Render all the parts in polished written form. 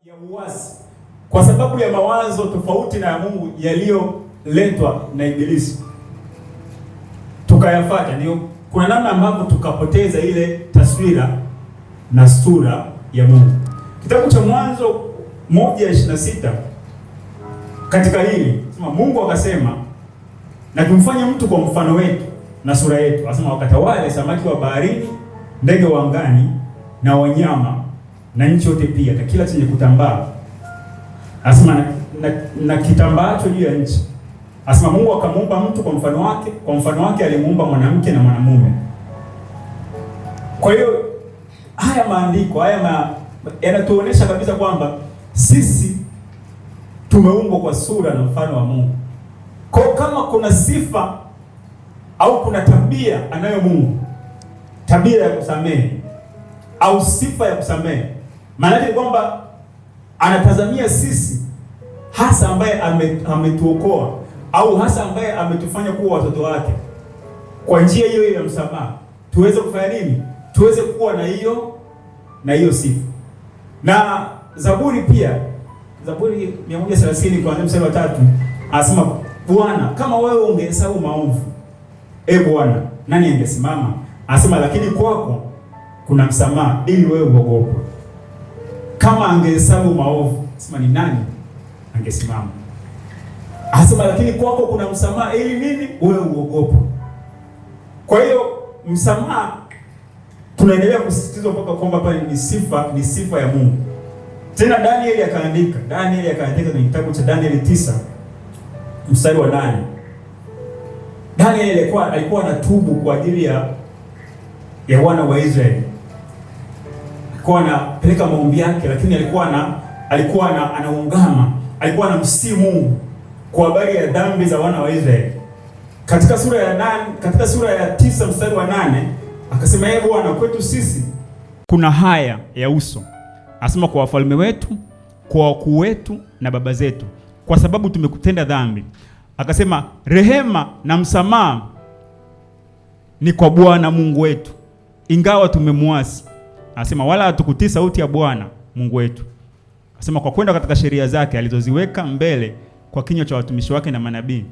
ya uwazi kwa sababu ya mawazo tofauti na ya Mungu yaliyoletwa na Ibilisi, tukayafuata. Ndio kuna namna ambavyo tukapoteza ile taswira na sura ya Mungu. Kitabu cha Mwanzo 1:26 katika hili sema, Mungu akasema, na tumfanye mtu kwa mfano wetu na sura yetu, asema wakatawale samaki wa baharini, ndege wa angani na wanyama na nchi yote pia na kila chenye kutambaa, asema na kitambaacho juu ya nchi. Asema Mungu akamuumba mtu kwa mfano wake alimuumba mwanamke na mwanamume. Kwa hiyo haya maandiko yanatuonesha kabisa kwamba sisi tumeumbwa kwa sura na mfano wa Mungu. Kwa kama kuna sifa au kuna tabia anayo Mungu, tabia ya kusamehe au sifa ya kusamehe, maana yake kwamba anatazamia sisi hasa ambaye ametuokoa au hasa ambaye ametufanya kuwa watoto wake, kwa njia hiyo ya msamaha tuweze kufanya nini? Tuweze kuwa na hiyo sifa. Na Zaburi pia, Zaburi 130 kuanzia mstari wa 3 anasema, Bwana, kama wewe ungehesabu maovu, Bwana, nani angesimama? Anasema lakini kwako kuna msamaha ili wewe uogopwe. Kama angehesabu maovu, anasema ni nani angesimama? Anasema lakini kwako kuna msamaha ili nini? Wewe uogopwe. Kwa hiyo msamaha tunaendelea kusisitiza mpaka kwamba pale ni sifa ya Mungu. Tena Danieli akaandika kwenye kitabu cha Danieli 9 mstari wa 8. Danieli alikuwa anatubu kwa ajili ya wana wa Israeli. Alikuwa anapeleka maombi yake, lakini alikuwa anaungama, alikuwa anamsihi Mungu kwa habari ya dhambi za wana wa Israeli. Katika sura ya 9 mstari wa 8 akasema, Bwana, kwetu sisi kuna haya ya uso, asema kwa wafalme wetu, kwa wakuu wetu na baba zetu, kwa sababu tumekutenda dhambi. Akasema rehema na msamaha ni kwa Bwana Mungu wetu, ingawa tumemwasi. Anasema wala hatukutii sauti ya Bwana Mungu wetu. Anasema kwa kwenda katika sheria zake alizoziweka mbele kwa kinywa cha watumishi wake na manabii.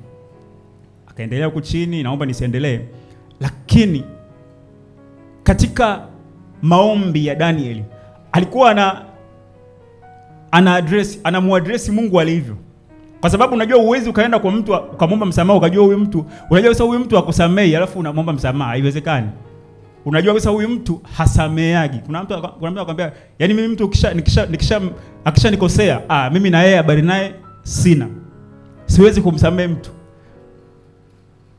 Akaendelea huko chini, naomba nisiendelee. Lakini katika maombi ya Danieli alikuwa anamuaddress Mungu alivyo. Kwa sababu unajua uwezi ukaenda kwa mtu ukamwomba msamaha ukajua huyu mtu akusamehe alafu unamwomba msamaha, haiwezekani. Unajua sasa huyu mtu hasameheagi. Kuna mtu anakuambia, yaani mimi mtu akishanikosea, mimi na yeye habari naye sina. Siwezi kumsamehe mtu.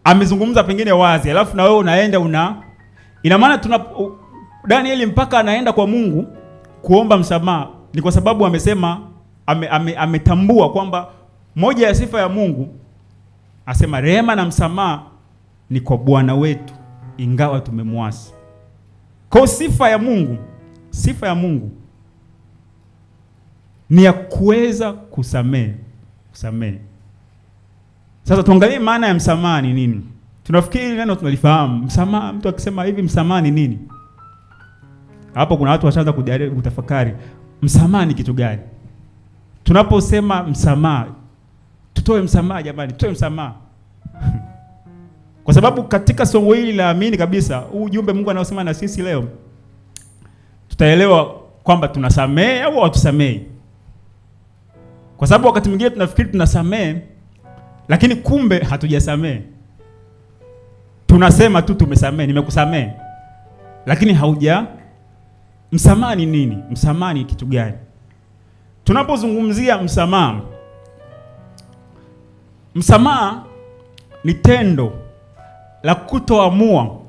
Amezungumza pengine wazi, alafu na wewe unaenda ina maana Danieli mpaka anaenda kwa Mungu kuomba msamaha ni kwa sababu amesema ametambua kwamba moja ya sifa ya Mungu, asema rehema na msamaha ni kwa Bwana wetu ingawa tumemwasi. Kwa sifa ya Mungu ni ya kuweza kusamehe. Sasa tuangalie maana ya msamaha ni nini. Tunafikiri neno tunalifahamu. Msamaha, mtu akisema hivi msamaha ni nini? Hapo kuna watu washaanza kutafakari. Msamaha ni kitu gani? Tunaposema msamaha, tutoe msamaha jamani, tutoe msamaha. Kwa sababu katika somo hili naamini kabisa huu ujumbe Mungu anaosema na sisi leo tutaelewa kwamba tunasamehe au hatusamehe. Kwa sababu wakati mwingine tunafikiri tunasamehe lakini kumbe hatujasamehe. Tunasema tu tumesamehe, nimekusamehe, lakini msamaha ni nini? Msamaha ni kitu gani? Tunapozungumzia msamaha ni tendo la kutoamua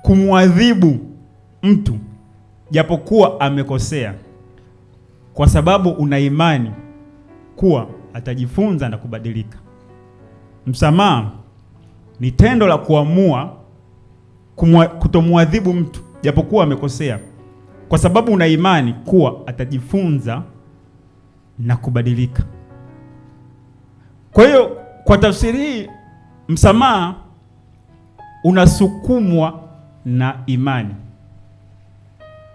kumwadhibu mtu japokuwa amekosea, kwa sababu una imani kuwa atajifunza na kubadilika. Msamaha ni tendo la kuamua kutomwadhibu mtu japokuwa amekosea, kwa sababu una imani kuwa atajifunza na kubadilika. Kwa hiyo kwa tafsiri hii msamaha unasukumwa na imani.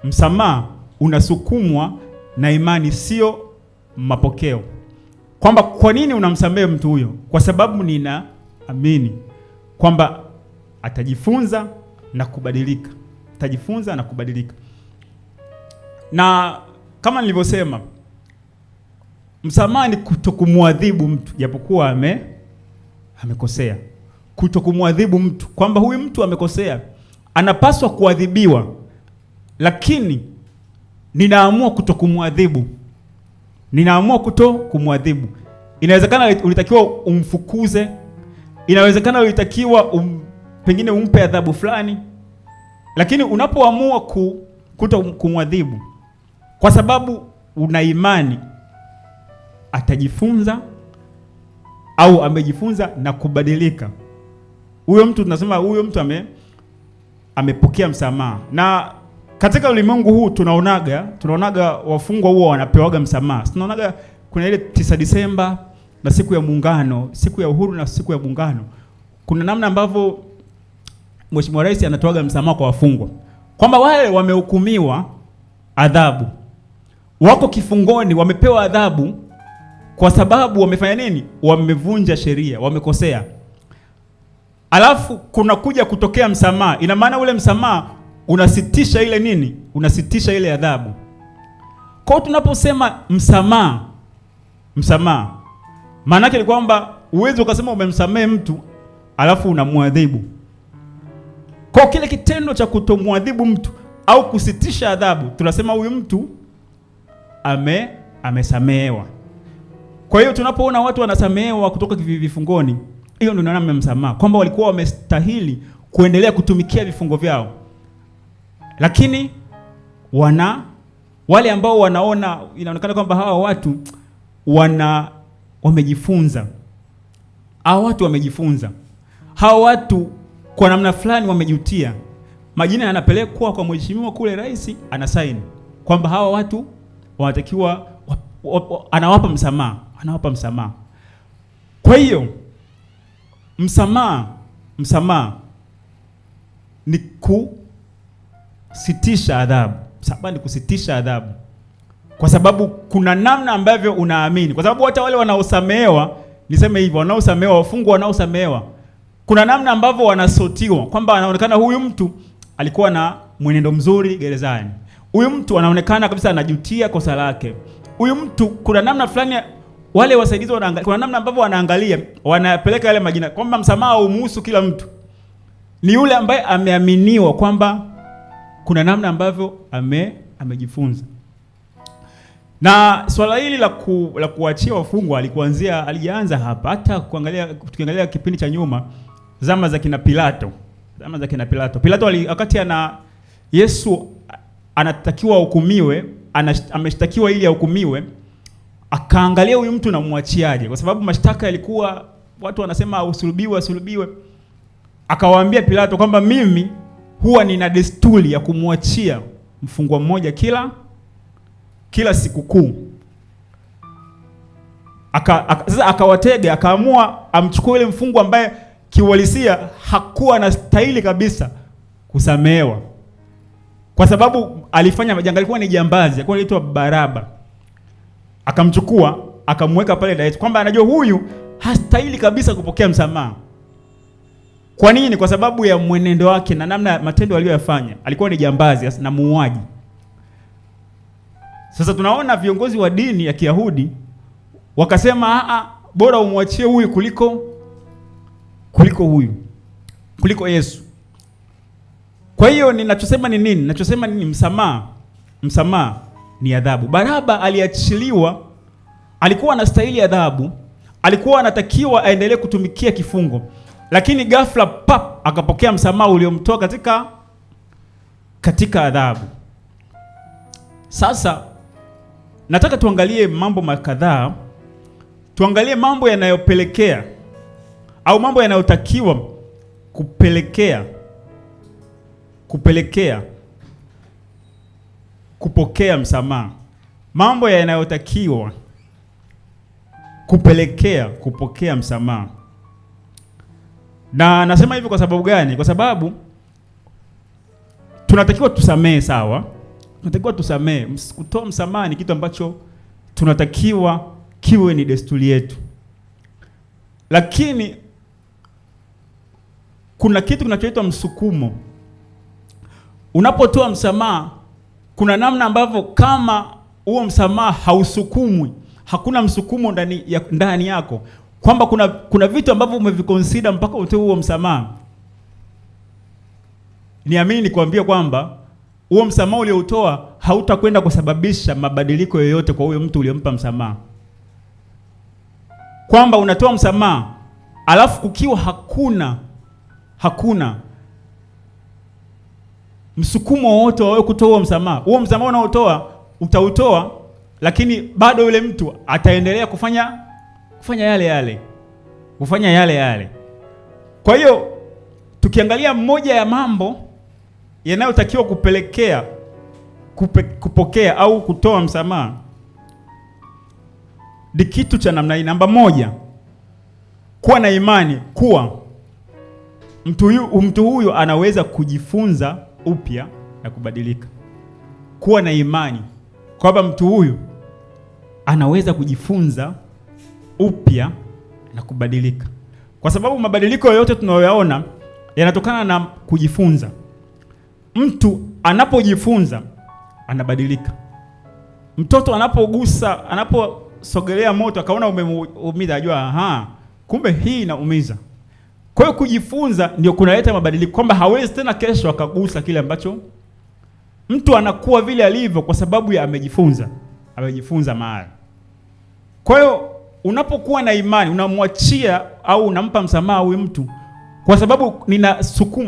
Msamaha unasukumwa na imani, sio mapokeo. Kwamba kwa nini unamsamehe mtu huyo? Kwa sababu ninaamini kwamba atajifunza na kubadilika. Atajifunza na kubadilika. Na kama nilivyosema, msamaha ni kutokumwadhibu mtu japokuwa amekosea. Kutokumwadhibu mtu, kwamba huyu mtu amekosea, anapaswa kuadhibiwa, lakini ninaamua kutokumwadhibu. Ninaamua kutokumwadhibu. Inawezekana ulitakiwa umfukuze, inawezekana ulitakiwa pengine umpe adhabu fulani, lakini unapoamua kutokumwadhibu kwa sababu una imani atajifunza au amejifunza na kubadilika, huyo mtu tunasema huyo mtu amepokea msamaha. Na katika ulimwengu huu tunaonaga wafungwa huo wanapewaga msamaha. Tunaonaga kuna ile 9 Disemba na siku ya Muungano, siku ya Uhuru na siku ya Muungano. Kuna namna ambavyo Mheshimiwa Rais anatoaga msamaha kwa wafungwa. Kwamba wale wamehukumiwa adhabu, wako kifungoni, wamepewa adhabu kwa sababu wamefanya nini? Wamevunja sheria, wamekosea. Alafu kuna kuja kutokea msamaha. Ina maana ule msamaha unasitisha ile nini? Unasitisha ile adhabu. Kwa tunaposema msamaha, maana yake ni kwamba uwezo ukasema umemsamehe mtu alafu unamwadhibu. Kwa kile kitendo cha kutomwadhibu mtu au kusitisha adhabu, tunasema huyu mtu amesamehewa. Kwa hiyo tunapoona watu wanasamehewa kutoka vifungoni, hiyo ndio namna ya msamaha, kwamba walikuwa wamestahili kuendelea kutumikia vifungo vyao. Lakini wale ambao wanaona inaonekana kwamba hawa watu wamejifunza. Hawa watu kwa namna fulani wamejutia. Majina yanapelekwa kwa mheshimiwa kule, rais anasaini kwamba hawa watu wanatakiwa, anawapa msamaha. Kwa hiyo msamaha ni kusitisha adhabu. Kwa sababu kuna namna ambavyo unaamini. Kwa sababu hata wale wanaosamehewa, niseme hivyo, wanaosamehewa, wafungwa wanaosamehewa, kuna namna ambavyo wanasotiwa, kwamba anaonekana huyu mtu alikuwa na mwenendo mzuri gerezani. Huyu mtu anaonekana kabisa anajutia kosa lake. Huyu mtu kuna namna fulani wale wasaidizi wanaangalia, kuna namna ambavyo wanaangalia, wanapeleka yale majina kwamba msamaha umuhusu kila mtu. Ni yule ambaye ameaminiwa kwamba kuna namna ambavyo amejifunza. Na swala hili la kuachia wafungwa alianza hapa. Hata tukiangalia kipindi cha nyuma, zama za kina Pilato. Pilato wakati Yesu anatakiwa hukumiwe, ameshtakiwa ili ahukumiwe, akaangalia huyu mtu namwachiaje, kwa sababu mashtaka yalikuwa watu wanasema usulubiwe. Akawaambia Pilato kwamba mimi huwa nina desturi ya kumwachia mfungwa mmoja kila sikukuu. Sasa akawatega, akaamua amchukue ile mfungwa ambaye kiuhalisia hakuwa na stahili kabisa kusamehewa, kwa sababu alifanya majanga, alikuwa ni jambazi, alikuwa anaitwa Baraba. Akamchukua, akamweka pale direct kwamba anajua huyu hastahili kabisa kupokea msamaha. Kwa nini? Kwa sababu ya mwenendo wake na namna matendo aliyoyafanya. Alikuwa ni jambazi na muuaji. Sasa tunaona viongozi wa dini ya Kiyahudi wakasema bora umwachie huyu kuliko Yesu. Kwa hiyo ninachosema ni nini? Ninachosema ni msamaha ni adhabu. Baraba aliachiliwa, alikuwa anastahili adhabu, alikuwa anatakiwa aendelee kutumikia kifungo, lakini ghafla akapokea msamaha uliomtoa katika adhabu. Sasa nataka tuangalie mambo kadhaa. Tuangalie mambo yanayopelekea au mambo yanayotakiwa kupelekea kupokea msamaha. Mambo yanayotakiwa kupelekea kupokea msamaha. Na nasema hivi kwa sababu gani? Kwa sababu tunatakiwa tusamehe, sawa? tunatakiwa tusamehe. Kutoa msamaha ni kitu ambacho tunatakiwa kiwe ni desturi yetu. Lakini kuna kitu kinachoitwa msukumo. Unapotoa msamaha, kuna namna ambavyo kama huo msamaha hausukumwi, hakuna msukumo ndani yako, kwamba kuna vitu ambavyo umeviconsider mpaka utoe huo msamaha, niamini nikwambie kwamba huo msamaha uliotoa hautakwenda kusababisha mabadiliko yoyote kwa huyo mtu uliyempa msamaha. Kwamba unatoa msamaha alafu kukiwa hakuna msukumo wote wa wewe kutoa huo msamaha. Huo msamaha unaotoa utautoa, lakini bado yule mtu ataendelea kufanya yale yale. Kwa hiyo tukiangalia moja ya mambo yanayotakiwa kupelekea kupokea au kutoa msamaha ni kitu cha namna hii. Namba moja, kuwa na imani kuwa mtu huyo anaweza kujifunza upya na kubadilika. Kuwa na imani kwamba mtu huyu anaweza kujifunza upya na kubadilika, kwa sababu mabadiliko yote tunayoyaona yanatokana na kujifunza. Mtu anapojifunza anabadilika. Mtoto anaposogelea moto akaona umeumiza, ajua kumbe hii inaumiza. Kwa hiyo kujifunza ndio kunaleta mabadiliko, kwamba hawezi tena kesho akagusa kile ambacho. Mtu anakuwa vile alivyo kwa sababu ya amejifunza mahali. Kwa hiyo unapokuwa na imani, unamwachia au unampa msamaha huyu mtu, kwa sababu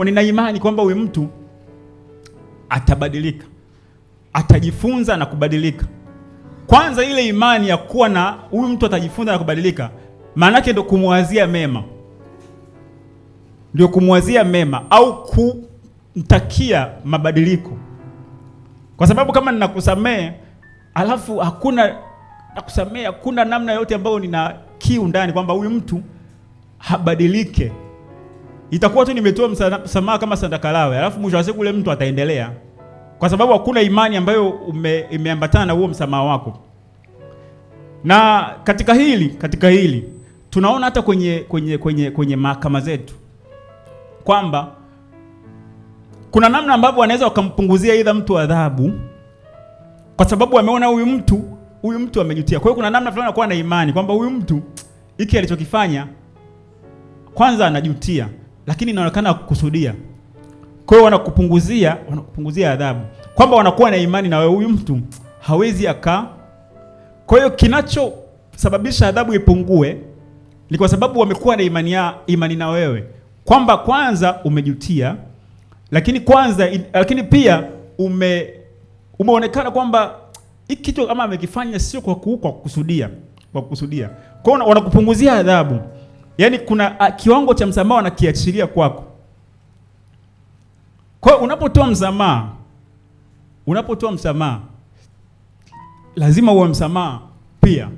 nina imani kwamba huyu mtu atabadilika, atajifunza na kubadilika. Kwanza ile imani ya kuwa na huyu mtu atajifunza na kubadilika, maana yake ndio kumwazia mema au kumtakia mabadiliko. Kwa sababu kama ninakusamehe alafu hakuna namna yote ambayo nina kiu ndani kwamba huyu mtu habadilike, itakuwa tu nimetoa msamaha kama sandakalawe, alafu mwisho wa siku ule mtu ataendelea, kwa sababu hakuna imani ambayo imeambatana na huo msamaha wako. Na katika hili tunaona hata kwenye mahakama zetu kwamba kuna namna ambavyo wanaweza wakampunguzia aidha mtu adhabu kwa sababu wameona huyu mtu amejutia. Kwa hiyo kuna namna fulani kuwa na imani kwamba huyu mtu hiki alichokifanya kwanza anajutia, lakini inaonekana kukusudia. Kwa hiyo wanakupunguzia adhabu, kwamba wanakuwa na imani na wewe, huyu mtu hawezi aka. Kwa hiyo kinachosababisha adhabu ipungue ni kwa sababu wamekuwa na imani na wewe, kwamba kwanza umejutia, lakini pia umeonekana kwamba hiki kitu kama amekifanya sio kwa kukusudia. Kwa hiyo wanakupunguzia adhabu. Yaani kuna kiwango cha msamaha wanakiachilia kwako. Kwa hiyo unapotoa msamaha lazima uwe msamaha pia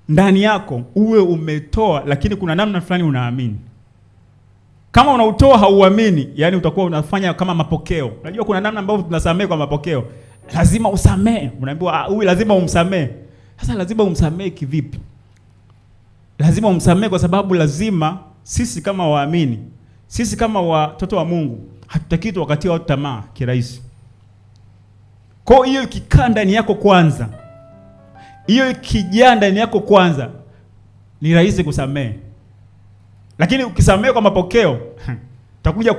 ndani yako uwe umetoa, lakini kuna namna fulani unaamini. Kama unautoa hauamini, yani utakuwa unafanya kama mapokeo. Unajua kuna namna ambayo tunasamehe kwa mapokeo. Lazima usamehe. Unaambiwa huyu lazima umsamehe. Sasa lazima umsamehe kivipi? Lazima umsamehe kwa sababu lazima sisi kama waamini, sisi kama watoto wa Mungu, hatutaki wakati wa tamaa kirahisi. Kwa hiyo ikikaa ndani yako kwanza, hiyo ikijaa ndani yako kwanza, ni rahisi kusamehe. Lakini ukisamehe kwa mapokeo, utakuja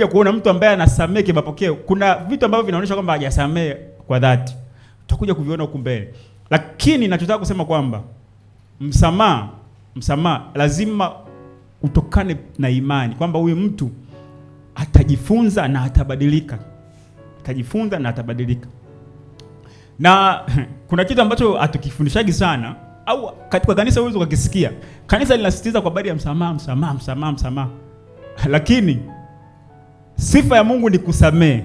kuona mtu ambaye anasamehe kwa mapokeo, kuna vitu ambavyo vinaonyesha kwamba hajasamehe kwa dhati. Utakuja kuviona huko mbele. Lakini ninachotaka kusema kwamba msamaha lazima utokane na imani kwamba huyu mtu atajifunza na atabadilika. Na kuna kitu ambacho hatukifundishaji sana, au katika kanisa uwezo ukakisikia. Kanisa linasisitiza kwa habari ya msamaha. Lakini sifa ya Mungu ni kusamehe.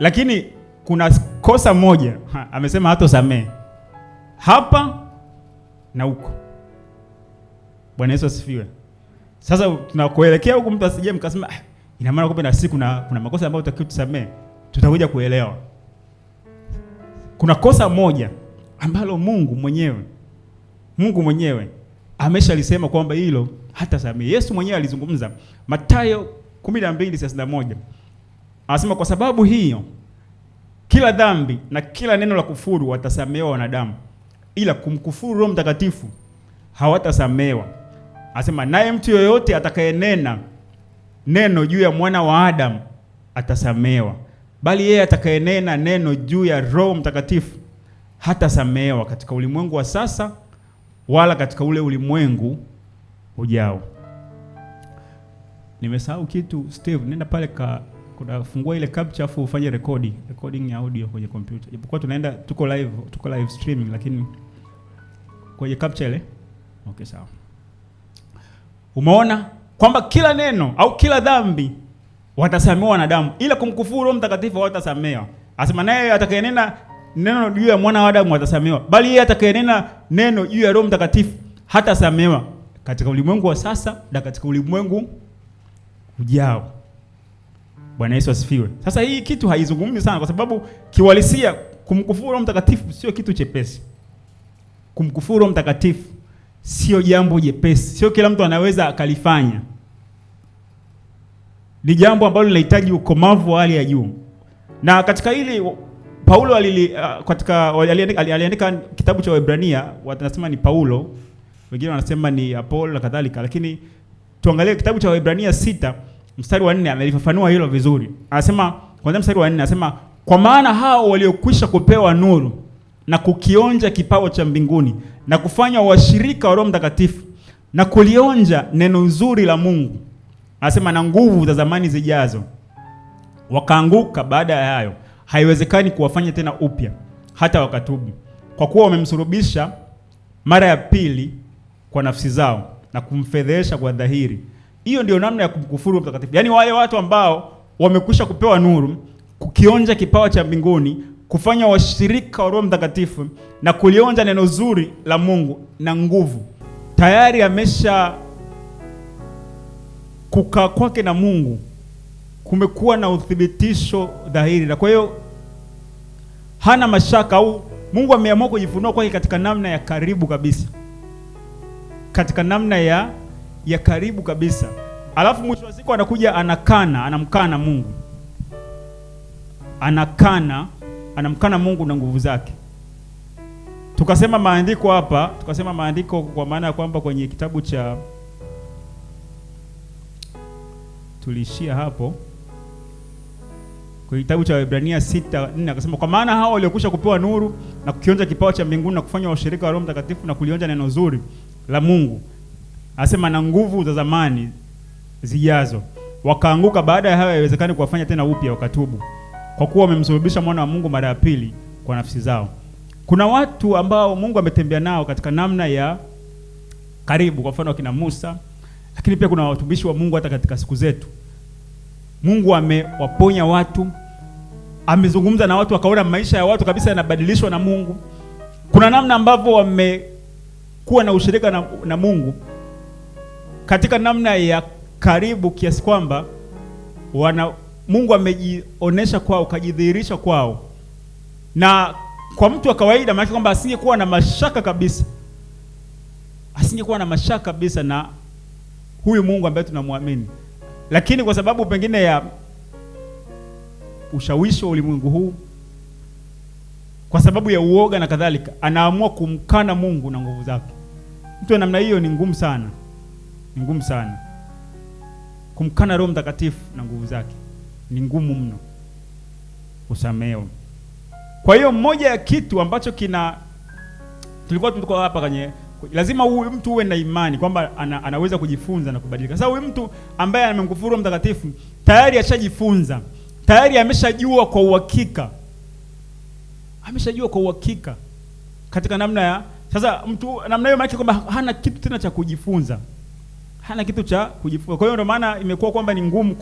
Lakini kuna kosa moja, amesema hatosamehe hapa na huko. Bwana Yesu asifiwe. Sasa tunakoelekea huko, mtu asije mkasema ina maana kwamba na siku kuna makosa ambayo utakiwa tusamehe. tutakuja kuelewa. Kuna kosa moja ambalo Mungu mwenyewe ameshalisema kwamba hilo hata samehe. Yesu mwenyewe alizungumza Mathayo 12:31. Anasema kwa sababu hiyo kila dhambi na kila neno la kufuru watasamehewa wanadamu, ila kumkufuru Roho Mtakatifu hawatasamehewa. Anasema naye mtu yoyote atakayenena neno juu ya mwana wa Adamu atasamehewa, bali yeye atakayenena neno juu ya Roho Mtakatifu hatasamehewa katika ulimwengu wa sasa wala katika ule ulimwengu ujao. Nimesahau kitu. Steve, nenda pale kuna fungua ile capture afu ufanye recording ya audio kwenye computer. Japokuwa tuko live streaming, lakini kwenye capture ile. Okay, sawa. Umeona kwamba kila neno au kila dhambi watasamehewa wanadamu, ila kumkufuru Roho Mtakatifu hawatasamehewa. Anasema naye atakayenena neno juu ya mwana wa Adamu atasamehewa, bali yeye atakayenena neno juu ya Roho Mtakatifu hatasamehewa katika ulimwengu wa sasa na katika ulimwengu ujao. Bwana Yesu asifiwe. Sasa hii kitu haizungumzi sana, kwa sababu kiwalisia kumkufuru Roho Mtakatifu sio kitu chepesi. Kumkufuru Roho Mtakatifu sio jambo jepesi, sio kila mtu anaweza akalifanya. Ni jambo ambalo linahitaji ukomavu wa hali ya juu. Na katika hili Paulo aliandika kitabu cha Waebrania, wanasema ni Paulo, wengine wanasema ni Apolo na kadhalika, lakini tuangalie kitabu cha Waebrania 6 mstari wa 4, amelifafanua hilo vizuri. Anasema kwanza mstari wa 4 anasema kwa maana hao waliokwisha kupewa nuru na kukionja kipawa cha mbinguni na kufanya washirika wa Roho Mtakatifu na kulionja neno nzuri la Mungu, anasema na nguvu za zamani zijazo wakaanguka baada ya hayo, haiwezekani kuwafanya tena upya hata wakatubu, kwa kuwa wamemsulubisha mara ya pili kwa nafsi zao na kumfedhesha kwa dhahiri. Hiyo ndio namna ya kumkufuru Mtakatifu. Yaani wale watu ambao wamekwisha kupewa nuru, kukionja kipawa cha mbinguni, kufanya washirika wa Roho Mtakatifu na kulionja neno zuri la Mungu na nguvu, tayari amesha kukaa kwake na Mungu, kumekuwa na uthibitisho dhahiri, na kwa hiyo hana mashaka, au Mungu ameamua kujifunua kwake katika namna ya karibu kabisa, katika namna ya karibu kabisa. Alafu mwisho wa siku anakuja anamkana Mungu, anamkana Mungu na nguvu zake. Tukasema maandiko kwa maana ya kwamba kwenye kitabu cha, tulishia hapo kwa kitabu cha Waebrania 6:4, akasema kwa maana hao waliokwisha kupewa nuru na kukionja kipawa cha mbinguni na kufanya washirika wa Roho Mtakatifu na kulionja neno zuri la Mungu, anasema na nguvu za zamani zijazo wakaanguka baada ya hayo, haiwezekani kuwafanya tena upya wakatubu, kwa kuwa wamemsulubisha mwana wa Mungu mara ya pili kwa nafsi zao. Kuna watu ambao Mungu ametembea nao katika namna ya karibu, kwa mfano kina Musa, lakini pia kuna watumishi wa Mungu hata katika siku zetu. Mungu amewaponya watu, amezungumza na watu, akaona maisha ya watu kabisa yanabadilishwa na Mungu. Kuna namna ambavyo wamekuwa na ushirika na Mungu katika namna ya karibu, kiasi kwamba Mungu amejionesha kwao, kajidhihirisha kwao. Na kwa mtu wa kawaida, maana kwamba asingekuwa na mashaka kabisa na huyu Mungu ambaye tunamwamini. Lakini kwa sababu pengine ya ushawishi wa ulimwengu huu, kwa sababu ya uoga na kadhalika, anaamua kumkana Mungu na nguvu zake. Mtu wa namna hiyo ni ngumu sana. Kumkana Roho Mtakatifu na nguvu zake ni ngumu mno kusamehewa. Kwa hiyo mmoja ya kitu ambacho tulikuwa hapa kwenye, lazima huyu mtu uwe na imani kwamba anaweza kujifunza na kubadilika. Sasa huyu mtu ambaye amemkufuru Roho Mtakatifu tayari ashajifunza, tayari ameshajua kwa uhakika katika namna ya sasa. Mtu namna hiyo maana kwamba hana kitu tena cha kujifunza, Kwa hiyo ndio maana imekuwa kwamba ni ngumu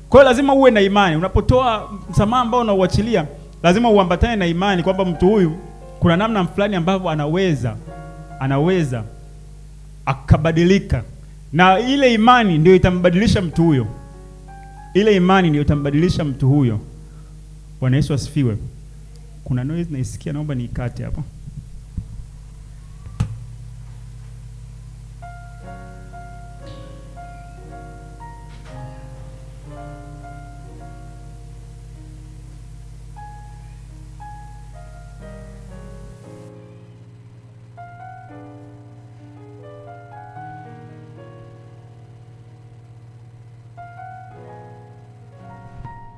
Kwa hiyo lazima uwe na imani. Unapotoa msamaha ambao unauachilia, lazima uambatane na imani kwamba mtu huyu kuna namna fulani ambavyo anaweza akabadilika, na ile imani ndio itambadilisha mtu huyo. Bwana Yesu asifiwe. Kuna noise naisikia, naomba niikate hapa.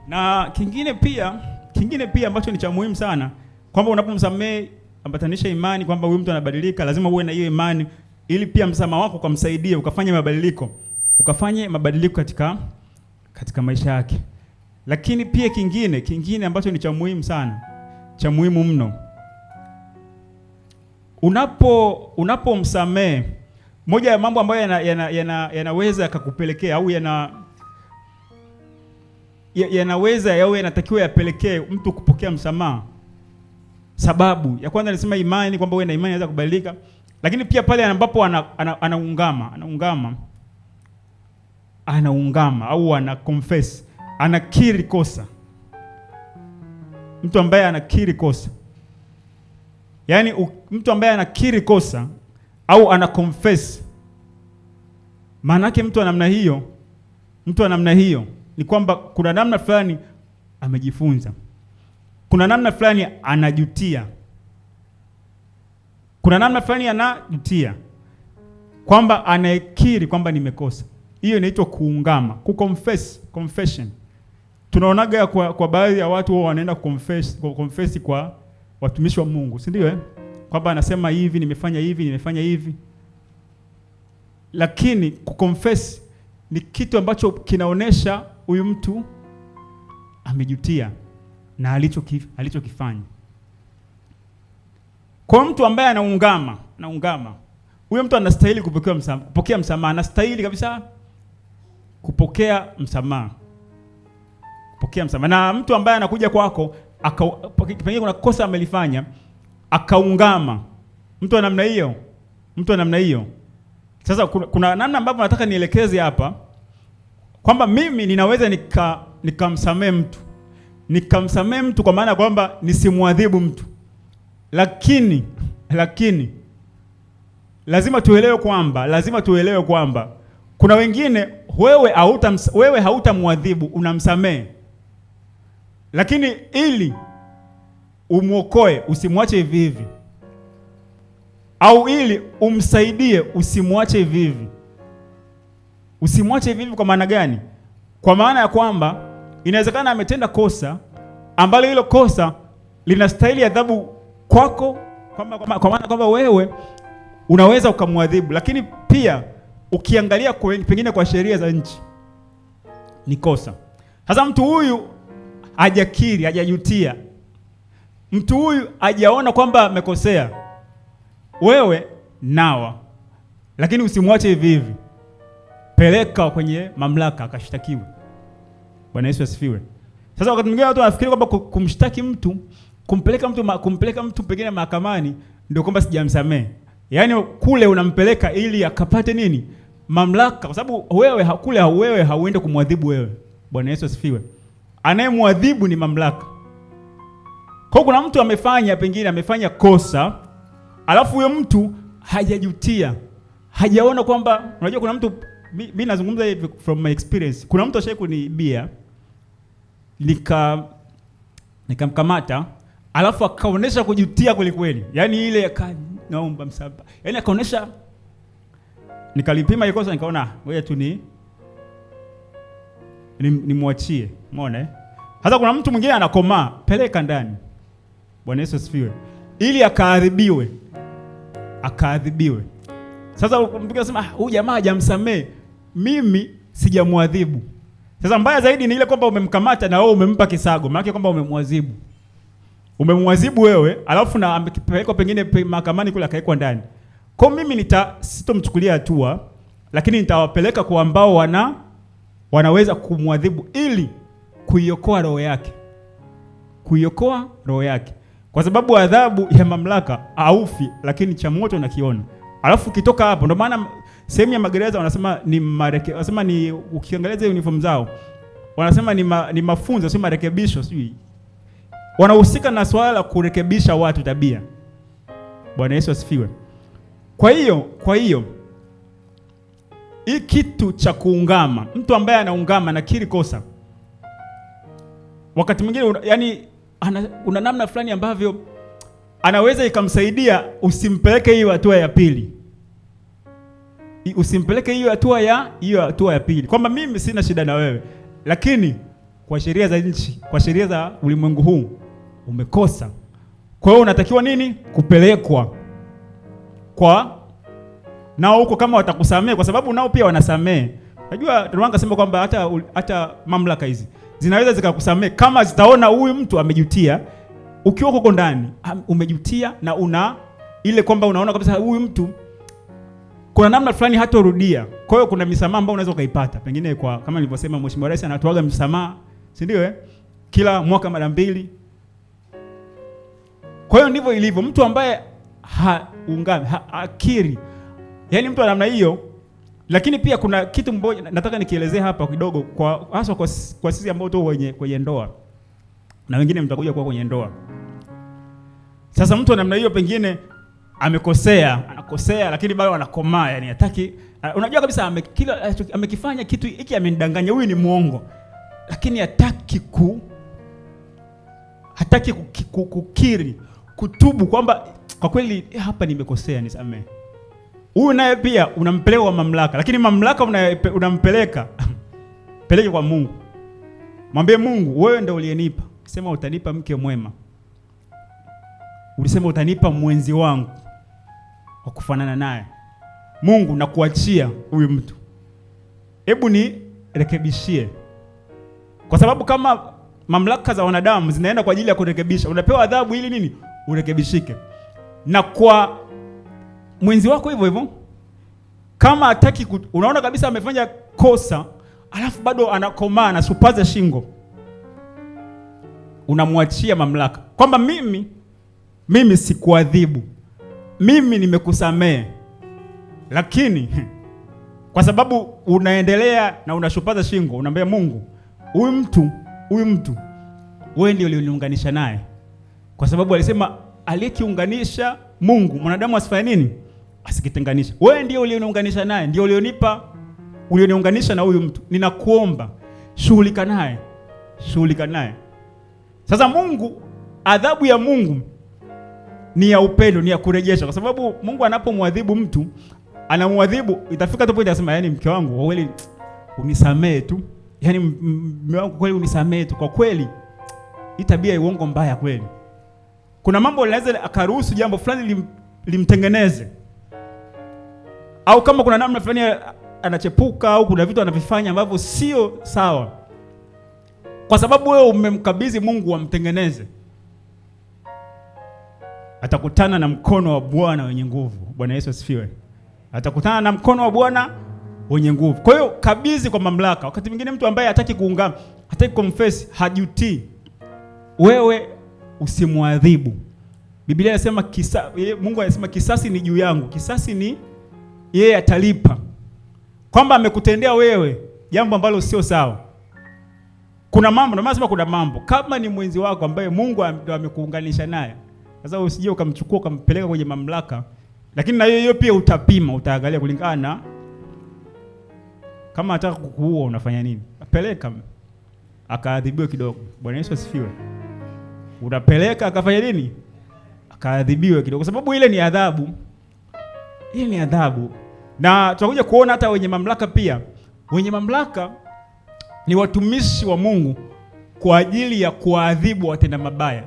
Na kingine pia ambacho ni cha muhimu sana, kwamba unapomsamehe ambatanisha imani kwamba huyu mtu anabadilika. Lazima uwe na hiyo imani ili pia msamaha wako kumsaidia ukafanye mabadiliko katika maisha yake. Lakini pia kingine ambacho ni cha muhimu sana, cha muhimu mno, unapomsamehe, moja ya mambo ambayo yanaweza yakakupelekea au yanaweza yawe yanatakiwa yapelekee mtu kupokea msamaha. Sababu ya kwanza nisema imani, kwamba wewe na imani inaweza kubadilika. Lakini pia pale ambapo anaungama au ana confess, anakiri kosa. Mtu ambaye anakiri kosa, yaani mtu ambaye anakiri kosa au ana confess, maana yake mtu wa namna hiyo ni kwamba kuna namna fulani amejifunza, kuna namna fulani anajutia, kwamba anakiri kwamba nimekosa. Hiyo inaitwa kuungama, confession. Tunaonaga kwa baadhi ya watu wao wanaenda confess kwa watumishi wa Mungu, si ndio? Kwamba anasema hivi, nimefanya hivi. Lakini kuconfess ni kitu ambacho kinaonesha huyu mtu amejutia na alichokifanya. Kwa mtu ambaye anaungama, huyo mtu anastahili kupokea msamaha, anastahili kabisa kupokea msamaha. Na mtu ambaye anakuja kwako pengine kuna kosa amelifanya akaungama, mtu wa namna hiyo. Sasa kuna namna ambapo nataka nielekeze hapa, kwamba mimi ninaweza nikamsamehe mtu kwa maana kwamba nisimwadhibu mtu, lakini lazima tuelewe kwamba kuna wengine wewe hautamwadhibu, unamsamehe, lakini ili umuokoe usimwache hivi, au ili umsaidie usimwache hivi. Kwa maana gani? Kwa maana ya kwamba inawezekana ametenda kosa ambalo hilo kosa linastahili adhabu kwako, kwa maana kwamba wewe unaweza ukamwadhibu, lakini pia ukiangalia pengine kwa sheria za nchi ni kosa. Sasa mtu huyu hajakiri, hajajutia, mtu huyu hajaona kwamba amekosea, wewe nawa, lakini usimwache hivi. Peleka kwenye mamlaka akashtakiwe. Bwana Yesu asifiwe. Sasa wakati mwingine watu wanafikiri kwamba kumshtaki mtu, kumpeleka mtu pengine mahakamani ndio kwamba sijamsamehe. Yaani kule unampeleka ili akapate nini? Mamlaka, kwa sababu wewe hauende kumwadhibu wewe. Bwana Yesu asifiwe. Anayemwadhibu ni mamlaka. Kwa kuna mtu amefanya kosa, alafu huyo mtu hajajutia, hajaona kwamba, unajua kuna mtu, mimi nazungumza hivi from my experience. Kuna mtu ashaye kuniibia, nikamkamata, alafu akaonesha kujutia kweli. Yaani ile naomba msamaha. Yaani akaonesha, nikalipima ile kosa, nikaona wewe tu nimwachie. Umeona? Hata kuna mtu mwingine anakomaa, peleka ndani. Bwana Yesu asifiwe. Ili akaadhibiwe. Sasa mtu anasema huyu jamaa hajamsamehe, mimi sijamwadhibu. Sasa mbaya zaidi ni ile kwamba umemkamata na wewe umempa kisago, maana kwamba umemwadhibu wewe, alafu na amepelekwa pengine mahakamani kule akaekwa ndani. Kwa mimi sitomchukulia hatua, lakini nitawapeleka kwa ambao wanaweza kumwadhibu ili kuiokoa roho yake. Kwa sababu adhabu ya mamlaka haufi, lakini cha moto nakiona. Alafu kitoka hapo, ndio maana sehemu ya magereza wanasema ni ukiangalia zile uniform zao, wanasema ni mafunzo, sio marekebisho, sio. wanahusika na swala la kurekebisha watu tabia. Bwana Yesu asifiwe. Kwa hiyo hii kitu cha kuungama, mtu ambaye anaungama na kiri kosa, wakati mwingine yani una namna fulani ambavyo anaweza ikamsaidia usimpeleke hiyo hatua ya pili. Usimpeleke hiyo hatua ya pili. Kwamba mimi sina shida na wewe, lakini kwa sheria za nchi, kwa sheria za ulimwengu huu umekosa. Kwa hiyo unatakiwa nini? Kupelekwa kwa nao huko, kama watakusamea, kwa sababu nao pia wanasamea. Najua tunawanga sema kwamba hata mamlaka hizi zinaweza zikakusamea kama zitaona huyu mtu amejutia. Ukiwa huko ndani umejutia na una ile kwamba unaona kabisa huyu mtu kuna namna fulani hatarudia. Kwa hiyo kuna misamaha ambayo unaweza ukaipata. Pengine kwa kama nilivyosema, Mheshimiwa Rais anatoaga msamaha, si ndio kila mwaka mara 2. Kwa hiyo ndivyo ilivyo mtu ambaye haungami, akiri. Yaani mtu wa namna hiyo. Lakini pia kuna kitu mmoja nataka nikielezea hapa kidogo, kwa hasa kwa sisi ambao tu kwenye ndoa. Na wengine mtakuja kwa kwenye ndoa. Sasa mtu wa namna hiyo pengine anakosea lakini bado anakomaa, yani hataki, unajua kabisa amekifanya kitu hiki, amenidanganya, huyu ni muongo, lakini hataki kukiri, kutubu kwamba kwa kweli hapa nimekosea, nisamee. Huyu naye pia unampeleka kwa mamlaka, lakini mamlaka unampeleka peleke kwa Mungu. Mwambie Mungu, wewe ndio uliyenipa. Sema utanipa mke mwema. Ulisema utanipa mwenzi wangu wa kufanana naye. Mungu, nakuachia huyu mtu. Hebu ni rekebishie. Kwa sababu kama mamlaka za wanadamu zinaenda kwa ajili ya kurekebisha, unapewa adhabu ili nini? Urekebishike. Na kwa mwenzi wako hivyo hivyo, kama hataki unaona kabisa amefanya kosa, alafu bado anakomaa, anasupaza shingo, unamwachia mamlaka kwamba mimi sikuadhibu, mimi nimekusamea, lakini kwa sababu unaendelea na unashupaza shingo, unaambia Mungu, huyu mtu wewe ndio ulioniunganisha naye, kwa sababu alisema aliyekiunganisha Mungu mwanadamu asifanye nini? Asikitenganisha. Wewe ndio ulioniunganisha naye, ndio ulioniunganisha na huyu mtu. Ninakuomba shughulika naye. Sasa Mungu, adhabu ya Mungu ni ya upendo, ni ya kurejesha. Kwa sababu Mungu anapomwadhibu mtu, anamwadhibu, itafika tu point anasema, yani mke wangu kwa kweli unisamee tu. Yani mume wangu kweli unisamee tu. Kwa kweli hii tabia ya uongo mbaya kweli. Kuna mambo linaweza akaruhusu jambo fulani limtengeneze. Au kama kuna namna fulani anachepuka au kuna vitu anavifanya ambavyo sio sawa, kwa sababu wewe umemkabidhi Mungu amtengeneze, atakutana na mkono wa Bwana wenye nguvu. Bwana Yesu asifiwe. Atakutana na mkono wa Bwana wenye nguvu. Kwa hiyo kabidhi kwa mamlaka. Wakati mwingine mtu ambaye hataki kuungama, hataki confess, hajutii, wewe usimwadhibu. Biblia inasema Mungu anasema kisasi ni juu yangu, kisasi ni yeye atalipa. Kwamba amekutendea wewe jambo ambalo sio sawa. Kuna mambo, na nasema kuna mambo kama ni mwenzi wako ambaye Mungu ndo amekuunganisha naye. Sasa usije ukamchukua ukampeleka kwenye mamlaka, lakini na hiyo pia utapima, utaangalia kulingana kama anataka kukuua unafanya nini. Apeleka akaadhibiwe kidogo. Bwana Yesu asifiwe. Unapeleka akafanya nini? Akaadhibiwe kidogo, kwa sababu ile ni adhabu. Ile ni adhabu. Na tutakuja kuona hata wenye mamlaka pia. Wenye mamlaka ni watumishi wa Mungu kwa ajili ya kuadhibu watenda mabaya.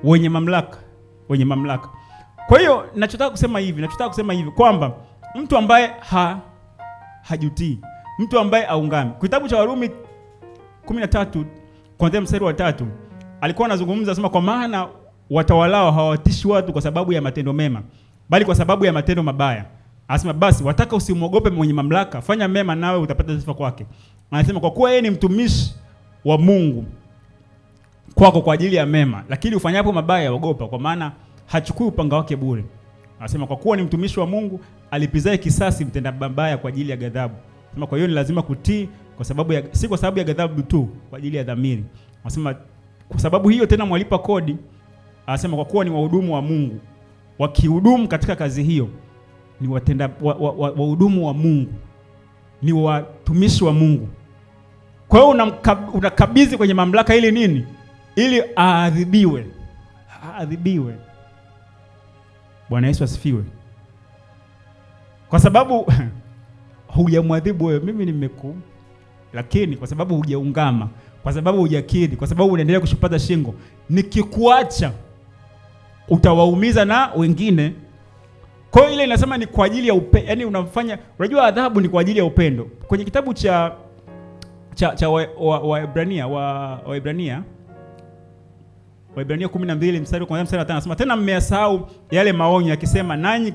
Wenye mamlaka. Kwa hiyo ninachotaka kusema hivi kwamba mtu ambaye hajutii, mtu ambaye aungami. Kitabu cha Warumi 13 kuanzia mstari wa 3 alikuwa anazungumza, anasema kwa maana watawalao hawatishi watu kwa sababu ya matendo mema, bali kwa sababu ya matendo mabaya. Anasema basi wataka usimwogope mwenye mamlaka, fanya mema nawe utapata sifa kwake. Anasema kwa kuwa yeye ni mtumishi wa Mungu kwako kwa ajili ya mema, lakini ufanyapo mabaya ogopa, kwa maana hachukui upanga wake bure. Anasema kwa kuwa ni mtumishi wa Mungu, alipizaye kisasi mtenda mabaya kwa ajili ya ghadhabu. Anasema kwa hiyo ni lazima kutii, kwa sababu si kwa sababu ya ghadhabu tu, kwa ajili ya dhamiri. Anasema Kwa sababu hiyo tena mwalipa kodi anasema kwa kuwa ni wahudumu wa Mungu, wakihudumu katika kazi hiyo ni watenda wahudumu wa Mungu, ni watumishi wa Mungu. Kwa hiyo unakabidhi kwenye mamlaka ili nini? Ili aadhibiwe. Bwana Yesu asifiwe. Kwa sababu hujamwadhibu wewe, mimi lakini kwa sababu hujaungama, kwa sababu hujakiri, kwa sababu unaendelea kushupaza shingo, nikikuacha utawaumiza na wengine. Kwa hiyo ile inasema ni kwa ajili ya upendo, yani unamfanya, unajua adhabu ni kwa ajili ya upendo. Kwenye kitabu cha Waebrania 12 mstari wa 5 anasema tena mmeyasahau yale maonyo akisema nanyi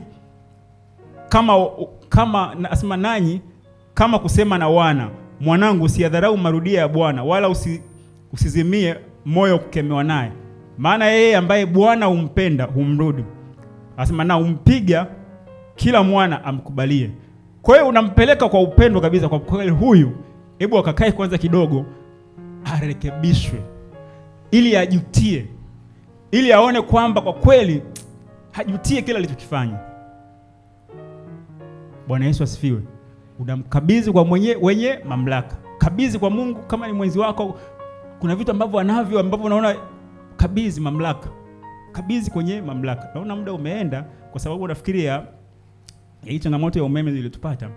kama kusema na wana, mwanangu usiyadharau marudio ya Bwana, wala usizimie moyo kukemewa naye, maana yeye ambaye Bwana humpenda humrudi, anasema na umpiga kila mwana amkubalie. Kwa hiyo unampeleka kwa upendo kabisa, kwa kweli huyu hebu akakae kwanza kidogo arekebishwe, ili ajutie, ili aone kwamba kwa kweli hajutie kila alichokifanya. Bwana Yesu asifiwe. Unamkabidhi kwa wenye mamlaka. Kabidhi kwa Mungu. Kama ni mwenzi wako, kuna vitu ambavyo unaona, kabidhi mamlaka. Kabidhi kwenye mamlaka. Naona muda umeenda kwa sababu nafikiria hii changamoto ya umeme iliyotupata.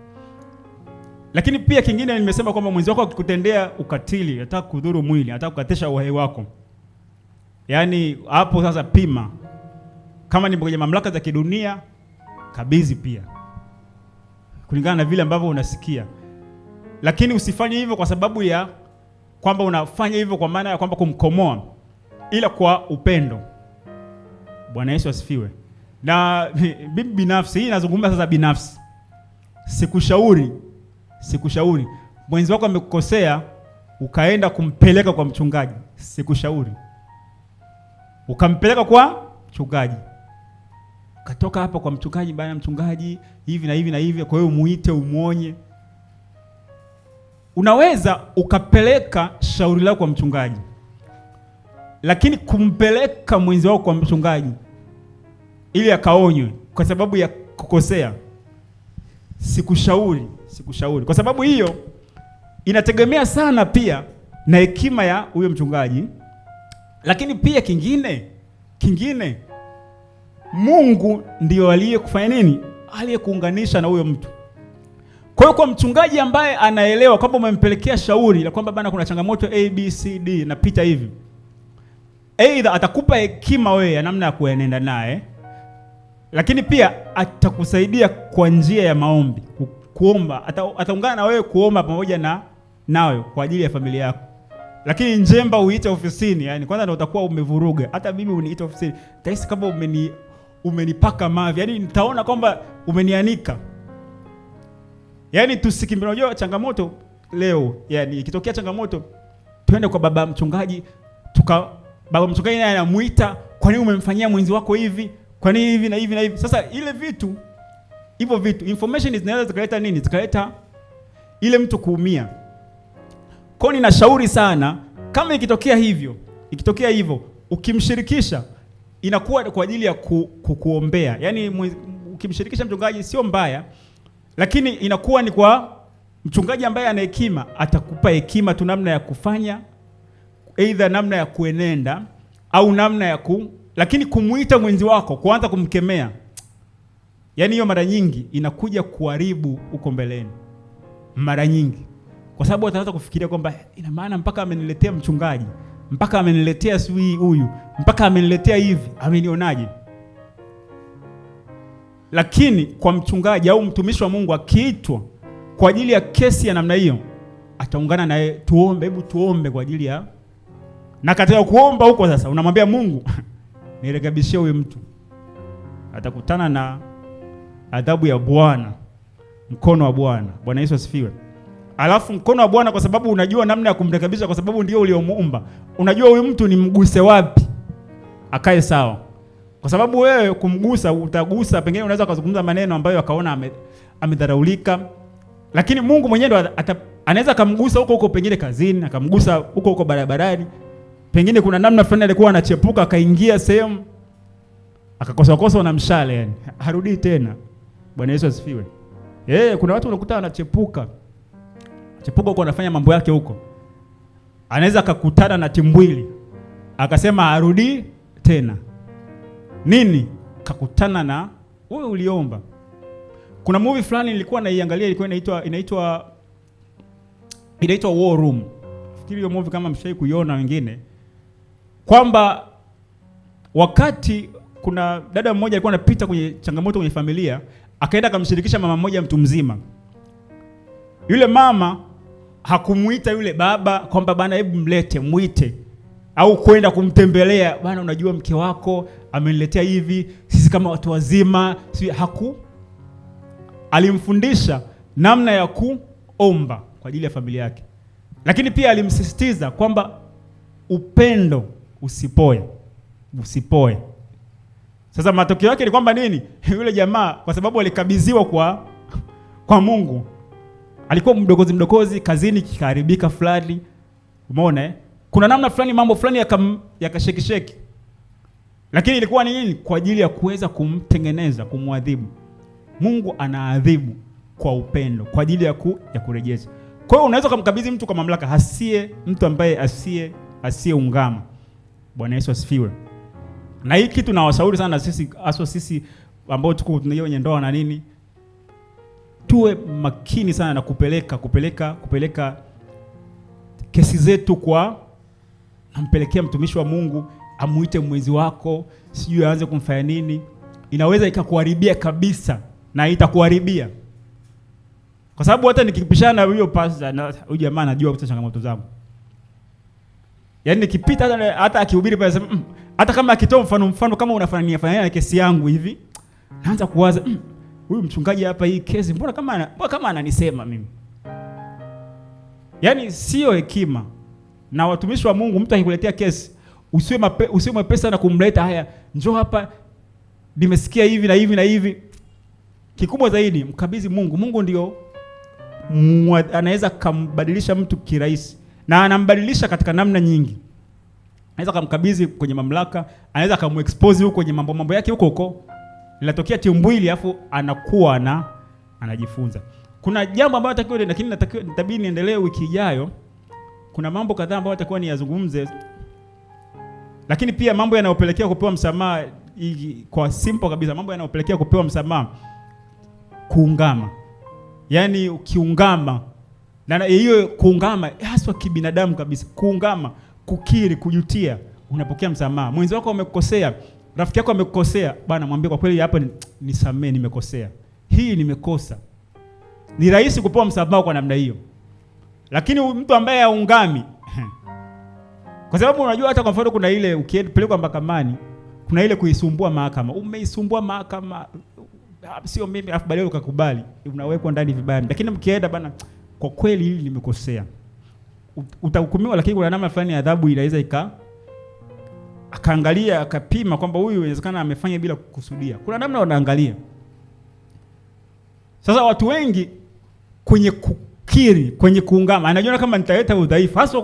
Lakini pia kingine nimesema kwamba mwenzi wako akikutendea ukatili, anataka kudhuru mwili, anataka kukatisha uhai wako, yaani hapo sasa pima. Kama ni kwenye mamlaka za kidunia, kabidhi pia kulingana na vile ambavyo unasikia. Lakini usifanye hivyo kwa sababu ya kwamba unafanya hivyo kwa maana ya kwamba kumkomoa, ila kwa upendo. Bwana Yesu asifiwe. Na bibi binafsi, hii nazungumza sasa binafsi. Sikushauri mwenzi wako amekukosea ukaenda kumpeleka kwa mchungaji. Sikushauri ukampeleka kwa mchungaji, katoka hapa kwa mchungaji, bana mchungaji hivi na hivi na hivi, kwa hiyo muite umuonye. Unaweza ukapeleka shauri lako kwa mchungaji, lakini kumpeleka mwenzi wako kwa mchungaji ili akaonywe kwa sababu ya kukosea, sikushauri. Kwa sababu hiyo inategemea sana pia na hekima ya huyo mchungaji. Lakini pia kingine Mungu ndio aliyekufanya nini? Aliyekuunganisha na huyo mtu. Kwa hiyo kwa mchungaji ambaye anaelewa kwamba umempelekea shauri la kwamba bana kuna changamoto A B C D napita hivi, aidha atakupa hekima wewe ya namna ya kuenenda naye, lakini pia atakusaidia kwa njia ya maombi, kuomba. Ataungana na wewe kuomba pamoja nawe kwa ajili ya familia yako. Lakini njemba uite ofisini, yani kwanza ndio utakuwa umevuruga. Hata mimi uniite ofisini, tahisi kama umenipaka mavi, yani nitaona kwamba umenianika. Yani tusikimbie, unajua changamoto leo, yani ikitokea changamoto twende kwa baba mchungaji, baba mchungaji naye anamuita, kwa nini umemfanyia mwenzi wako hivi? Kwa nini hivi na hivi na hivi? Sasa hivyo vitu information zinaweza zikaleta nini? Zikaleta ile mtu kuumia. Kwa nini nashauri sana kama ikitokea hivyo ukimshirikisha inakuwa kwa ajili ya kukuombea. Yaani ukimshirikisha mchungaji sio mbaya, lakini inakuwa ni kwa mchungaji ambaye ana hekima, atakupa hekima tu namna ya kufanya, aidha namna ya kuenenda au namna ya lakini kumuita mwenzi wako kuanza kumkemea, yaani hiyo mara nyingi inakuja kuharibu uko mbeleni. Mara nyingi kwa sababu ataanza kufikiria kwamba ina maana mpaka ameniletea mchungaji, mpaka ameniletea sui huyu, mpaka ameniletea hivi, amenionaje? Lakini kwa mchungaji au mtumishi wa Mungu akiitwa kwa ajili ya kesi ya namna hiyo, ataungana naye, tuombe, hebu tuombe kwa ajili ya. Na katika kuomba huko sasa unamwambia Mungu nirekebishie huyu mtu. Atakutana na adhabu ya Bwana, mkono wa Bwana. Bwana Yesu asifiwe. Alafu mkono wa Bwana, kwa sababu unajua namna ya kumrekebisha, kwa sababu ndio uliomuumba. Unajua huyu mtu ni mguse wapi akae sawa. Kwa sababu wewe kumgusa, utagusa, pengine unaweza kuzungumza maneno ambayo akaona amedharaulika. Lakini Mungu mwenyewe ndo anaweza kumgusa huko pengine kazini, akamgusa huko barabarani. Pengine kuna namna fulani alikuwa anachepuka akaingia sehemu akakosa na mshale, yani harudi tena. Bwana Yesu asifiwe. Kuna watu unakuta anachepuka huko, anafanya mambo yake huko, anaweza akakutana na timbwili akasema harudi tena. Nini? Kakutana na wewe uliomba. Kuna movie fulani nilikuwa naiangalia, ilikuwa inaitwa War Room. Fikiri hiyo movie kama mshai kuiona wengine, kwamba wakati kuna dada mmoja alikuwa anapita kwenye changamoto kwenye familia, akaenda akamshirikisha mama mmoja mtu mzima. Yule mama hakumuita yule baba kwamba bana hebu mlete, muite, au kwenda kumtembelea, bana unajua mke wako ameniletea hivi, sisi kama watu wazima, alimfundisha namna ya kuomba kwa ajili ya familia yake. Lakini pia alimsisitiza kwamba upendo usipoe. Sasa matokeo yake ni kwamba nini? Yule jamaa kwa sababu alikabidhiwa kwa Mungu, alikuwa mdokozi kazini, kikaharibika fulani. Umeona kuna namna fulani mambo fulani yakashekisheki. Lakini ilikuwa ni nini? Kwa ajili ya kuweza kumtengeneza, kumwadhibu. Mungu anaadhibu kwa upendo, kwa ajili ya kurejesha. Kwa hiyo unaweza kumkabidhi mtu kwa mamlaka, mtu ambaye asiyeungama. Bwana Yesu asifiwe. Na hii kitu nawashauri sana sisi ambao tuko kwenye ndoa na nini, tuwe makini sana na kupeleka kesi zetu nampelekea mtumishi wa Mungu, amuite mwenzi wako, sijui aanze kumfanya nini. Inaweza ikakuharibia kabisa, na itakuharibia. Kwa sababu hata nikipishana na huyo pastor na huyo jamaa anajua kuta changamoto zangu. Yaani nikipita hata akihubiri pale sema hata kama akitoa mfano kama unafanania na kesi yangu hivi, naanza kuwaza huyu mchungaji hapa, hii kesi mbona kama ananisema mimi. Yaani sio hekima. Na watumishi wa Mungu, mtu akikuletea kesi, usiwe mwepesi na kumleta, haya njoo hapa nimesikia hivi na hivi na hivi. Kikubwa zaidi mkabidhi Mungu. Mungu ndio anaweza kumbadilisha mtu kirahisi, na anambadilisha katika namna nyingi. Anaweza kumkabidhi kwenye mamlaka, anaweza kumexpose huko kwenye mambo yake huko. Linatokea timbwili afu anakuwa anajifunza. Kuna jambo ambalo natakiwa, lakini nitabidi niendelee wiki ijayo. Kuna mambo kadhaa ambayo natakiwa niyazungumze. Lakini pia mambo yanayopelekea kupewa msamaha, kwa simple kabisa, mambo yanayopelekea kupewa msamaha, kuungama. Yaani ukiungama, na hiyo kuungama haswa kibinadamu kabisa, kuungama, kukiri, kujutia, unapokea msamaha. Mwenzi wako amekukosea, rafiki yako amekukosea, bana mwambie kwa kweli hapa nisamee, nimekosea. Hii nimekosa. Ni rahisi kupewa msamaha kwa namna hiyo. Lakini mtu ambaye haungami, kwa sababu unajua hata kwa mfano kuna ile ukipelekwa mahakamani, kuna ile kuisumbua mahakama. Umeisumbua mahakama, sio mimi, afu baadaye ukakubali, unawekwa ndani vibaya. Lakini mkienda bana, kwa kweli hili nimekosea, utahukumiwa. Lakini kuna namna fulani adhabu inaweza akaangalia, akapima kwamba huyu inawezekana amefanya bila kukusudia. Kuna namna wanaangalia. Sasa watu wengi kwenye kukiri, kwenye kuungama, anajua kama nitaleta udhaifu, hasa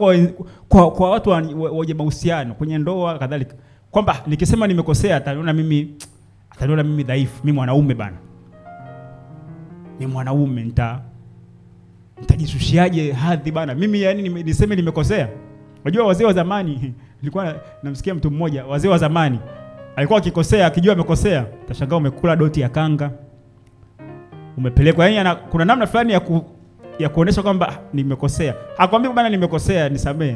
kwa watu wenye mahusiano, kwenye ndoa kadhalika, kwamba nikisema nimekosea ataniona mimi dhaifu. Mimi mwanaume bana, mimi mwanaume nitajishushiaje hadhi bana, mimi yani niseme nimekosea. Unajua wazee wa zamani, nilikuwa namsikia mtu mmoja, wazee wa zamani alikuwa akikosea, akijua amekosea, utashangaa umekula doti ya kanga, umepelekwa. Yani kuna namna fulani ya kuonesha kwamba nimekosea. Hakwambia bana nimekosea, nisamee.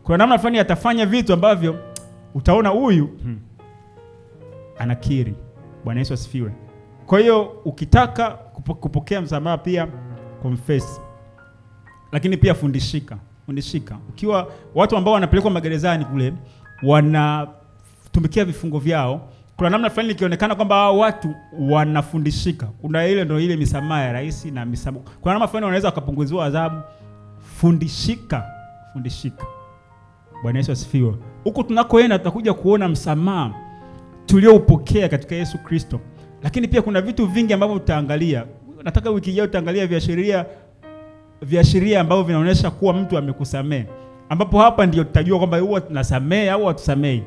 Kuna namna fulani atafanya vitu ambavyo utaona huyu anakiri. Bwana Yesu asifiwe. Kwa hiyo ukitaka kupokea msamaha pia confess. Lakini pia fundishika. Ukiwa watu ambao wanapelekwa magerezani kule, wanatumikia vifungo vyao, kuna namna fulani ikionekana kwamba hao watu wanafundishika. Kuna ile misamaha ya rais na misamaha. Kuna namna fulani wanaweza wakapunguzwa adhabu. Fundishika. Bwana Yesu asifiwe. Huko tunakoenda tutakuja kuona msamaha tulioupokea katika Yesu Kristo. Lakini pia kuna vitu vingi ambavyo utaangalia. Nataka wiki ijayo utaangalia viashiria ambavyo vinaonyesha kuwa mtu amekusamehe. ambapo hapa ndio tutajua kwamba huwa tunasamehe au hatusamehi.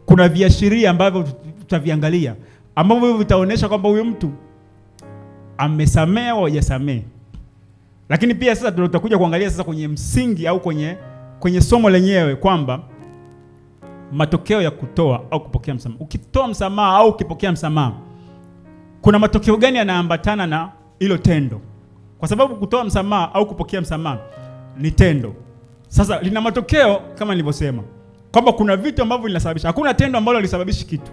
Kuna viashiria ambavyo tutaviangalia ambavyo vitaonyesha kwamba huyu mtu amesamehe au hajasamehe. Lakini pia sasa tutakuja kuangalia sasa kwenye msingi au kwenye somo lenyewe kwamba matokeo ya kutoa au kupokea msamaha. Ukitoa msamaha au ukipokea msamaha, kuna matokeo gani yanaambatana na hilo tendo? Kwa sababu kutoa msamaha au kupokea msamaha ni tendo. Sasa lina matokeo kama nilivyosema, kwamba kuna vitu ambavyo vinasababisha. Hakuna tendo ambalo lisababishi kitu.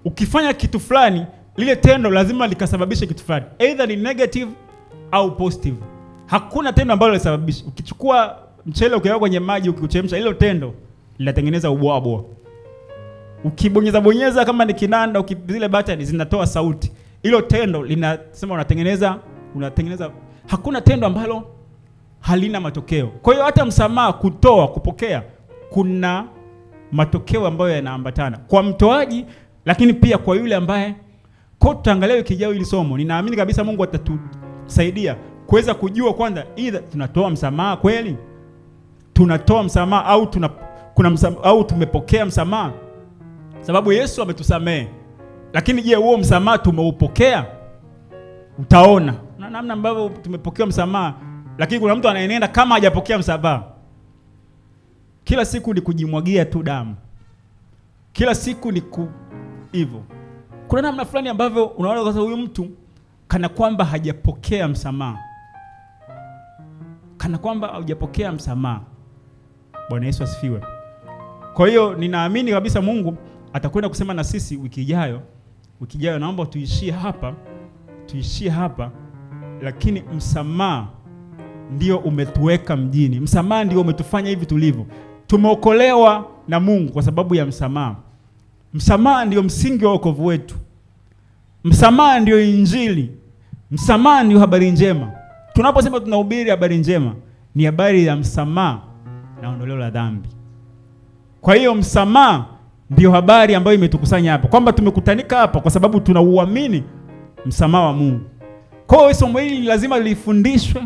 Ukifanya kitu fulani, lile tendo lazima likasababisha kitu fulani. Either ni negative au positive. Hakuna tendo ambalo lisababisha. Ukichukua mchele ukiweka kwenye maji ukiuchemsha, hilo tendo linatengeneza ubwabwa. Ukibonyeza kama ni kinanda, zile battery zinatoa sauti. Hilo tendo linasema unatengeneza. Hakuna tendo ambalo halina matokeo. Kwa hiyo hata msamaha, kutoa, kupokea, kuna matokeo ambayo yanaambatana kwa mtoaji, lakini pia kwa yule ambaye. Kwa tutaangalia wiki ijayo hili somo. Ninaamini kabisa Mungu atatusaidia kuweza kujua kwanza, either tunatoa msamaha kweli, tunatoa msamaha au tumepokea msamaha. Sababu Yesu ametusamehe. Lakini je, huo msamaha tumeupokea? Utaona na namna ambavyo tumepokea msamaha, lakini kuna mtu anaenenda kama hajapokea msamaha. Kila siku ni kujimwagia tu damu. Kila siku ni hivyo. Kuna namna fulani ambavyo unaona kwa huyu mtu kana kwamba hajapokea msamaha. Kana kwamba hajapokea msamaha. Bwana Yesu asifiwe. Kwa hiyo ninaamini kabisa Mungu atakwenda kusema na sisi wiki ijayo. Wiki ijayo naomba tuishie hapa, lakini msamaha ndio umetuweka mjini. Msamaha ndio umetufanya hivi tulivyo. Tumeokolewa na Mungu kwa sababu ya msamaha. Msamaha ndio msingi wa wokovu wetu. Msamaha ndio injili. Msamaha ndio habari njema. Tunaposema tunahubiri habari njema, ni habari ya msamaha na ondoleo la dhambi. Kwa hiyo msamaha ndio habari ambayo imetukusanya hapa, kwamba tumekutanika hapa kwa sababu tunauamini msamaha wa Mungu. Kwa hiyo somo hili lazima lifundishwe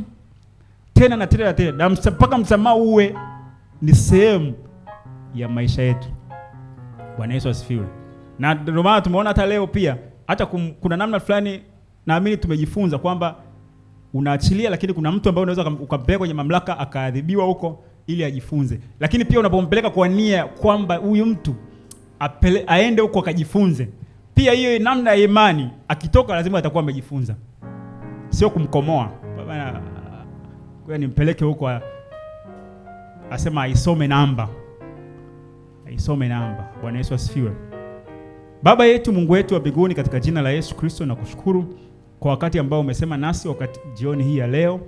tena na tena na tena, na mpaka msamaha uwe ni sehemu ya maisha yetu. Bwana Yesu asifiwe. Na ndio maana tumeona hata leo pia, hata kuna namna fulani naamini tumejifunza kwamba unaachilia, lakini kuna mtu ambaye unaweza ukampeleka kwenye mamlaka akaadhibiwa huko ili ajifunze. Lakini pia unapompeleka kwa nia kwamba huyu mtu aende huko akajifunze, pia hiyo namna ya imani, akitoka lazima atakuwa amejifunza. Sio kumkomoa. Baba kwa nimpeleke huko asema aisome namba. Bwana Yesu asifiwe. Baba yetu, Mungu wetu wa mbinguni, katika jina la Yesu Kristo nakushukuru kwa wakati ambao umesema nasi wakati jioni hii ya leo.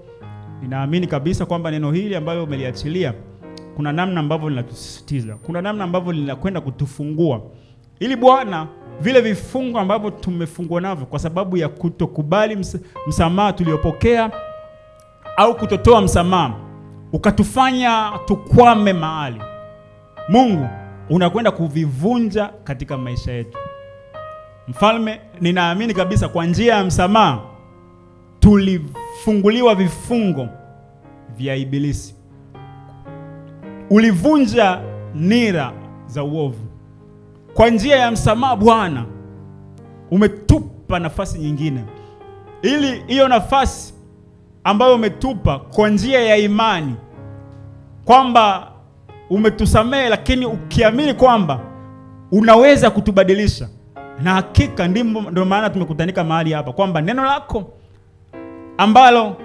Ninaamini kabisa kwamba neno hili ambalo umeliachilia kuna namna ambavyo linatusisitiza, kuna namna ambavyo linakwenda kutufungua, ili Bwana vile vifungo ambavyo tumefungwa navyo kwa sababu ya kutokubali msamaha tuliopokea au kutotoa msamaha, ukatufanya tukwame mahali, Mungu unakwenda kuvivunja katika maisha yetu. Mfalme, ninaamini kabisa kwa njia ya msamaha tulifunguliwa vifungo vya ibilisi. Ulivunja nira za uovu. Kwa njia ya msamaha Bwana umetupa nafasi nyingine, ili hiyo nafasi ambayo umetupa kwa njia ya imani kwamba umetusamehe, lakini ukiamini kwamba unaweza kutubadilisha. Na hakika ndio maana tumekutanika mahali hapa, kwamba neno lako ambalo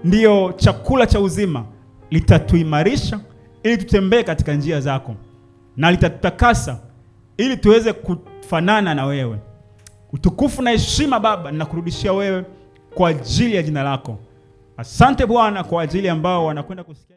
ndio chakula cha uzima litatuimarisha ili tutembee katika njia zako, na litatutakasa ili tuweze kufanana na wewe. Utukufu na heshima Baba ninakurudishia wewe kwa ajili ya jina lako. Asante Bwana kwa ajili ambao wanakwenda kusikia